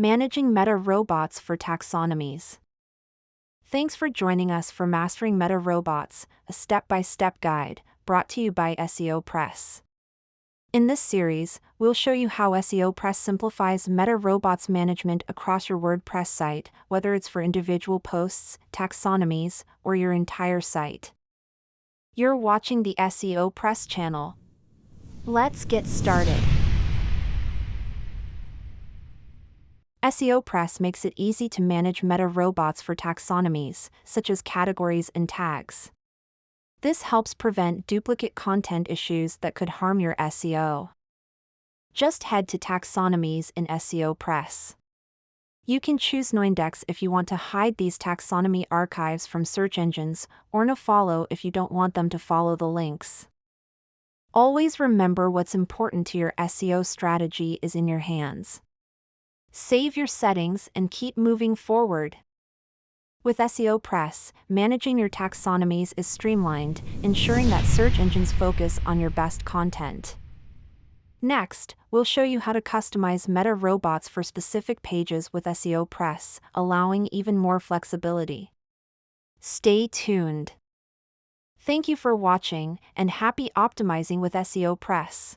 Managing Meta Robots for Taxonomies. Thanks for joining us for Mastering Meta Robots, a step-by-step guide, brought to you by SEOPress. In this series, we'll show you how SEOPress simplifies Meta Robots management across your WordPress site, whether it's for individual posts, taxonomies, or your entire site. You're watching the SEOPress channel. Let's get started. SEOPress makes it easy to manage Meta robots for taxonomies, such as categories and tags. This helps prevent duplicate content issues that could harm your SEO. Just head to Taxonomies in SEOPress. You can choose Noindex if you want to hide these taxonomy archives from search engines, or Nofollow if you don't want them to follow the links. Always remember what's important to your SEO strategy is in your hands. Save your settings and keep moving forward. With SEOPress, managing your taxonomies is streamlined, ensuring that search engines focus on your best content. Next, we'll show you how to customize Meta robots for specific pages with SEOPress, allowing even more flexibility. Stay tuned. Thank you for watching, and happy optimizing with SEOPress.